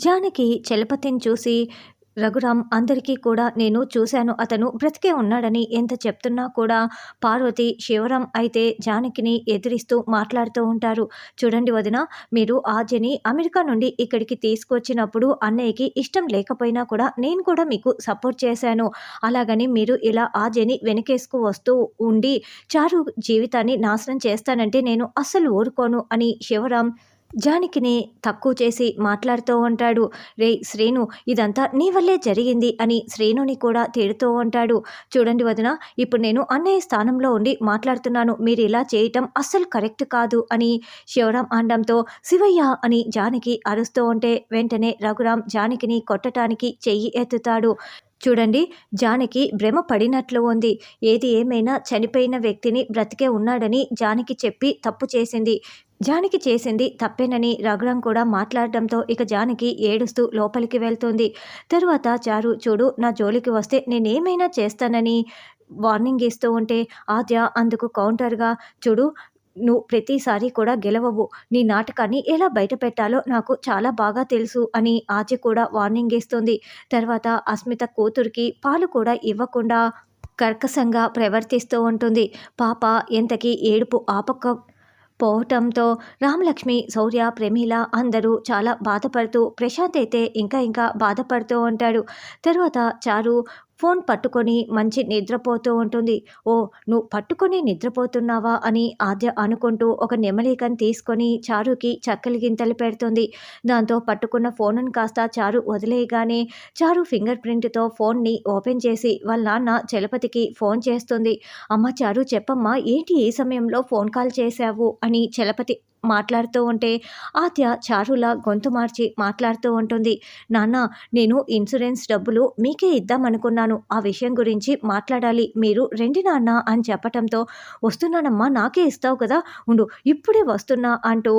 జానకి చలపతిని చూసి రఘురామ్ అందరికీ కూడా నేను చూశాను, అతను బ్రతికే ఉన్నాడని ఎంత చెప్తున్నా కూడా పార్వతి, శివరాం అయితే జానకిని ఎదిరిస్తూ మాట్లాడుతూ ఉంటారు. చూడండి వదిన, మీరు ఆర్యని అమెరికా నుండి ఇక్కడికి తీసుకొచ్చినప్పుడు అన్నయ్యకి ఇష్టం లేకపోయినా కూడా నేను కూడా మీకు సపోర్ట్ చేశాను. అలాగని మీరు ఇలా ఆర్యని వెనకేసుకు వస్తూ ఉండి చారు జీవితాన్ని నాశనం చేస్తానంటే నేను అస్సలు ఊరుకోను అని శివరాం జానకిని తక్కువ చేసి మాట్లాడుతూ ఉంటాడు. రేయ్ శ్రీను, ఇదంతా నీ వల్లే జరిగింది అని శ్రీనుని కూడా తిడుతూ ఉంటాడు. చూడండి వదిన, ఇప్పుడు నేను అన్నయ్య స్థానంలో ఉండి మాట్లాడుతున్నాను, మీరు ఇలా చేయటం అస్సలు కరెక్ట్ కాదు అని శివరాం అనడంతో శివయ్య అని జానకి అరుస్తూ ఉంటే వెంటనే రఘురాం జానకిని కొట్టడానికి చెయ్యి ఎత్తుతాడు. చూడండి, జానకి భ్రమ పడినట్లు ఉంది. ఏది ఏమైనా చనిపోయిన వ్యక్తిని బ్రతికే ఉన్నాడని జానకి చెప్పి తప్పు చేసింది. జానకి చేసింది తప్పేనని రఘురాం కూడా మాట్లాడడంతో ఇక జానకి ఏడుస్తూ లోపలికి వెళ్తుంది. తరువాత చారు, చూడు నా జోలికి వస్తే నేనేమైనా చేస్తానని వార్నింగ్ ఇస్తూ ఉంటే ఆద్య అందుకు కౌంటర్గా, చూడు నువ్వు ప్రతిసారి కూడా గెలవవు, నీ నాటకాన్ని ఎలా బయట పెట్టాలో నాకు చాలా బాగా తెలుసు అని ఆచి కూడా వార్నింగ్ ఇస్తుంది. తర్వాత అస్మిత కూతురికి పాలు కూడా ఇవ్వకుండా కర్కశంగా ప్రవర్తిస్తూ ఉంటుంది. పాప ఎంతకీ ఏడుపు పోవటంతో రామలక్ష్మి, శౌర్య, ప్రమీల అందరూ చాలా బాధపడుతూ, ప్రశాంత్ అయితే ఇంకా బాధపడుతూ ఉంటాడు. తర్వాత చారు ఫోన్ పట్టుకొని మంచి నిద్రపోతూ ఉంటుంది. ఓ, నువ్వు పట్టుకొని నిద్రపోతున్నావా అని ఆద్య అనుకుంటూ ఒక నెమలికను తీసుకొని చారుకి చక్కలి గింతలు పెడుతుంది. దాంతో పట్టుకున్న ఫోన్ను కాస్త చారు వదిలేయగానే చారు ఫింగర్ ప్రింట్తో ఫోన్ని ఓపెన్ చేసి వాళ్ళ నాన్న చలపతికి ఫోన్ చేస్తుంది. అమ్మ చారు, చెప్పమ్మా, ఏంటి ఈ సమయంలో ఫోన్ కాల్ చేశావు అని చలపతి మాట్లాడుతూ ఉంటే ఆద్య చారులా గొంతు మార్చి మాట్లాడుతూ ఉంటుంది. నాన్న, నేను ఇన్సూరెన్స్ డబ్బులు మీకే ఇద్దామనుకున్నాను, ఆ విషయం గురించి మాట్లాడాలి, మీరు రండి నాన్న అని చెప్పటంతో వస్తున్నానమ్మా, నాకే ఇస్తావు కదా, ఉండు ఇప్పుడే వస్తున్నా అంటూ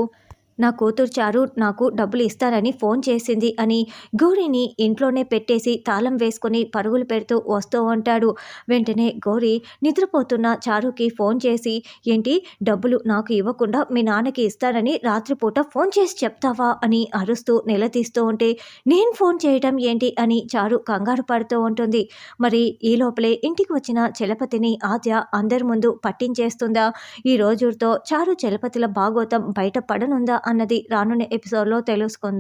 నా కూతురు చారు నాకు డబ్బులు ఇస్తారని ఫోన్ చేసింది అని గౌరీని ఇంట్లోనే పెట్టేసి తాళం వేసుకొని పరుగులు పెడుతూ వస్తూ ఉంటాడు. వెంటనే గౌరీ నిద్రపోతున్న చారుకి ఫోన్ చేసి, ఏంటి డబ్బులు నాకు ఇవ్వకుండా మీ నాన్నకి ఇస్తారని రాత్రిపూట ఫోన్ చేసి చెప్తావా అని అరుస్తూ నిలదీస్తూ ఉంటే, నేను ఫోన్ చేయటం ఏంటి అని చారు కంగారు పడుతూ ఉంటుంది. మరి ఈ లోపలే ఇంటికి వచ్చిన చలపతిని ఆద్య అందరి ముందు పట్టించేస్తుందా? ఈ రోజుతో చారు చలపతిల భాగోతం బయట పడనుందా అన్నది రానున్న ఎపిసోడ్లో తెలుసుకుందాం.